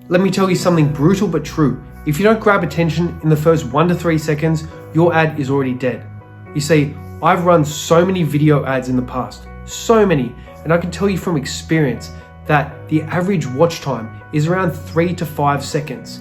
Let me tell you something brutal but true. If you don't grab attention in the first 1 to 3 seconds, your ad is already dead. You see, I've run so many video ads in the past, so many, and I can tell you from experience that the average watch time is around 3 to 5 seconds.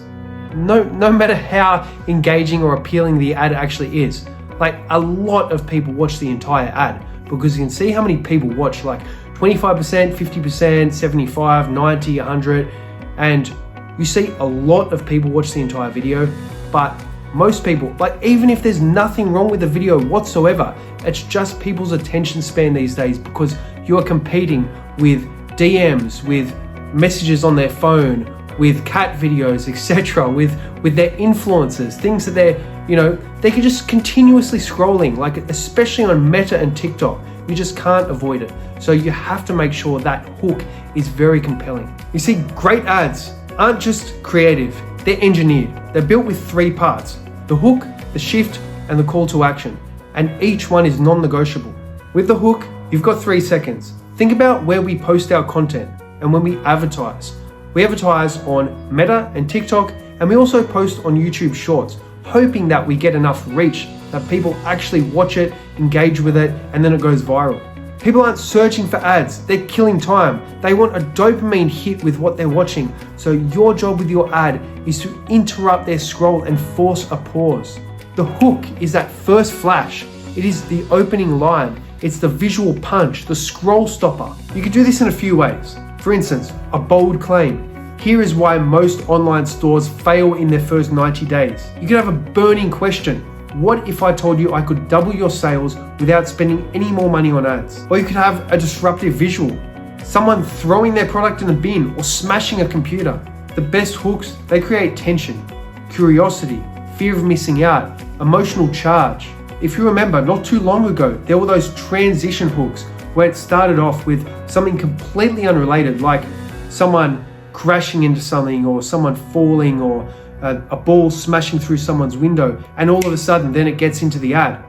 No matter how engaging or appealing the ad actually is. Like, a lot of people watch the entire ad because you can see how many people watch, like 25%, 50%, 75, 90, 100, and you see a lot of people watch the entire video, but most people, like, even if there's nothing wrong with the video whatsoever, it's just people's attention span these days because you are competing with DMs, with messages on their phone, with cat videos, etc., with their influencers, things that they can just continuously scrolling, like especially on Meta and TikTok. You just can't avoid it. So you have to make sure that hook is very compelling. You see, great ads aren't just creative, they're engineered. They're built with 3 parts: the hook, the shift, and the call to action. And each one is non-negotiable. With the hook, you've got 3 seconds. Think about where we post our content and when we advertise. We advertise on Meta and TikTok, and we also post on YouTube Shorts, hoping that we get enough reach that people actually watch it, engage with it, and then it goes viral. People aren't searching for ads, they're killing time. They want a dopamine hit with what they're watching. So your job with your ad is to interrupt their scroll and force a pause. The hook is that first flash. It is the opening line. It's the visual punch, the scroll stopper. You can do this in a few ways. For instance, a bold claim. Here is why most online stores fail in their first 90 days. You could have a burning question. What if I told you I could double your sales without spending any more money on ads? Or you could have a disruptive visual. Someone throwing their product in the bin or smashing a computer. The best hooks, they create tension, curiosity, fear of missing out, emotional charge. If you remember, not too long ago, there were those transition hooks where it started off with something completely unrelated, like someone crashing into something or someone falling or a ball smashing through someone's window, and all of a sudden then it gets into the ad.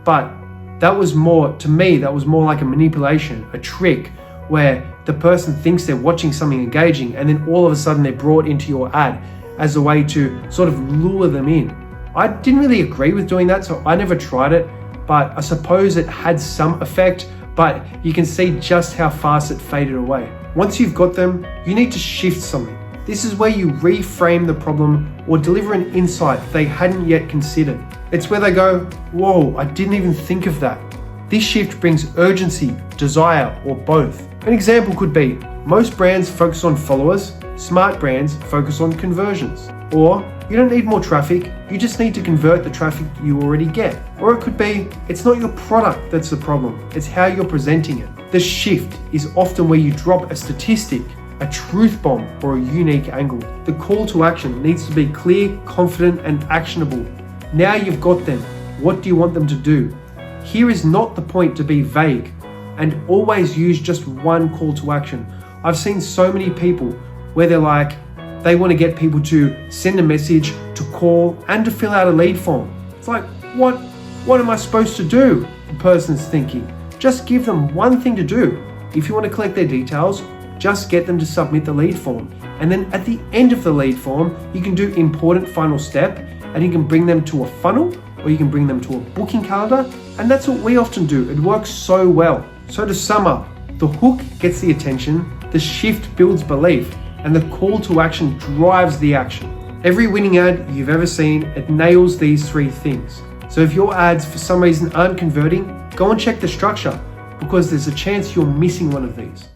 But that was more, to me, that was more like a manipulation, a trick, where the person thinks they're watching something engaging and then all of a sudden they're brought into your ad as a way to sort of lure them in. I didn't really agree with doing that, so I never tried it, but I suppose it had some effect, but you can see just how fast it faded away. Once you've got them, you need to shift something. This is where you reframe the problem or deliver an insight they hadn't yet considered. It's where they go, whoa, I didn't even think of that. This shift brings urgency, desire, or both. An example could be, most brands focus on followers, smart brands focus on conversions. Or, you don't need more traffic, you just need to convert the traffic you already get. Or it could be, it's not your product that's the problem, it's how you're presenting it. The shift is often where you drop a statistic, a truth bomb, or a unique angle. The call to action needs to be clear, confident, and actionable. Now you've got them. What do you want them to do? Here is not the point to be vague, and always use just one call to action. I've seen so many people where they're like, they want to get people to send a message, to call, and to fill out a lead form. It's like, what am I supposed to do? The person's thinking. Just give them one thing to do. If you want to collect their details, just get them to submit the lead form. And then at the end of the lead form, you can do important final step, and you can bring them to a funnel, or you can bring them to a booking calendar. And that's what we often do. It works so well. So to sum up, the hook gets the attention, the shift builds belief, and the call to action drives the action. Every winning ad you've ever seen, it nails these 3 things. So if your ads for some reason aren't converting, go and check the structure, because there's a chance you're missing one of these.